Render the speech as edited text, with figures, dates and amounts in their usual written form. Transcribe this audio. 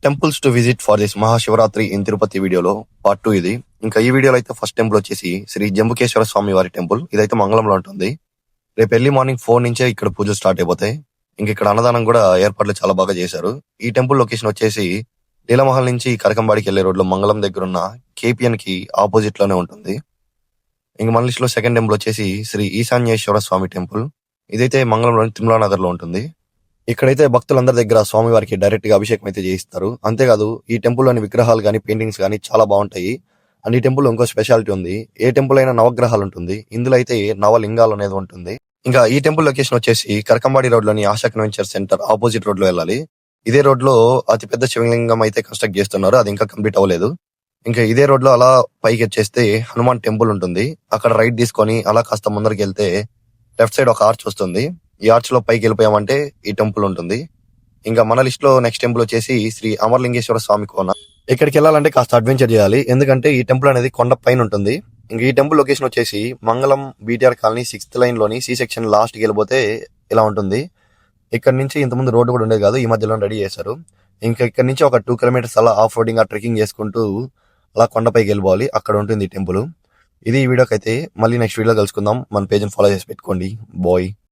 Temples to visit for this Mahashivratri in Tirupati వీడియోలో part 2 ఇది. ఇంకా ఈ వీడియోలో అయితే ఫస్ట్ టెంపుల్ వచ్చేసి శ్రీ జంబుకేశ్వర స్వామి వారి టెంపుల్. ఇదైతే మంగళంలో ఉంటుంది. రేపు ఎర్లీ మార్నింగ్ 4 నుంచే ఇక్కడ పూజలు స్టార్ట్ అయిపోతాయి. ఇంక ఇక్కడ అన్నదానం కూడా ఏర్పాట్లు చాలా బాగా చేశారు. ఈ టెంపుల్ లొకేషన్ వచ్చేసి లీలామహల్ నుంచి కరకంబాడికి వెళ్లే రోడ్లో మంగళం దగ్గర ఉన్న కేపీఎన్ కి ఆపోజిట్ లోనే ఉంటుంది. ఇంక మన లిస్ట్ లో సెకండ్ టెంపుల్ వచ్చేసి శ్రీ ఈశాన్యేశ్వర స్వామి టెంపుల్. ఇదైతే మంగళంలోని తిరుమల నగర్ లో ఉంటుంది. ఇక్కడైతే భక్తులందరి దగ్గర స్వామివారికి డైరెక్ట్ గా అభిషేకం అయితే చేయిస్తారు. అంతేకాదు ఈ టెంపుల్ లోని విగ్రహాలు గానీ పెయింటింగ్స్ గానీ చాలా బాగుంటాయి. అండ్ ఈ టెంపుల్ ఇంకో స్పెషాలిటీ ఉంది. ఏ టెంపుల్ అయినా నవగ్రహాలు ఉంటుంది, ఇందులో అయితే నవలింగాలు అనేది ఉంటుంది. ఇంకా ఈ టెంపుల్ లొకేషన్ వచ్చేసి కరకంబాడి రోడ్ లోని ASHA convention centre opposite road లో వెళ్ళాలి. ఇదే రోడ్ లో అతి పెద్ద శివలింగం అయితే కన్స్ట్రక్ట్ చేస్తున్నారు, అది ఇంకా కంప్లీట్ అవ్వలేదు. ఇంకా ఇదే రోడ్ లో అలా పైకి వచ్చేస్తే హనుమాన్ టెంపుల్ ఉంటుంది. అక్కడ రైట్ తీసుకొని అలా కాస్త ముందరికి వెళ్తే లెఫ్ట్ సైడ్ ఒక ఆర్చ్ వస్తుంది. ఈ ఆర్చ్ లో పైకి వెళ్ళిపోయామంటే ఈ టెంపుల్ ఉంటుంది. ఇంకా మన లిస్ట్ లో నెక్స్ట్ టెంపుల్ వచ్చేసి శ్రీ అమరలింగేశ్వర స్వామి కోన. ఇక్కడికి వెళ్ళాలంటే కాస్త అడ్వెంచర్ చేయాలి, ఎందుకంటే ఈ టెంపుల్ అనేది కొండ పైన ఉంటుంది. ఇంకా ఈ టెంపుల్ లొకేషన్ వచ్చేసి మంగళం బీటీఆర్ కాలనీ 6th లైన్ లోని సి సెక్షన్ లాస్ట్ కి వెళ్ళిపోతే ఇలా ఉంటుంది. ఇక్కడ నుంచి ఇంతకుముందు రోడ్డు కూడా ఉండేది కాదు, ఈ మధ్యలో రెడీ చేశారు. ఇంకా ఇక్కడ నుంచి ఒక 2 kilometers అలా ఆఫ్ రోడింగ్ ఆ ట్రెక్కింగ్ చేసుకుంటూ అలా కొండపైకి వెళ్ళిపోవాలి. అక్కడ ఉంటుంది ఈ టెంపుల్. ఇది ఈ వీడియోకి అయితే. మళ్ళీ నెక్స్ట్ వీడియో కలుసుకుందాం. మన పేజ్ ఫాలో చేసి పెట్టుకోండి. బాయ్.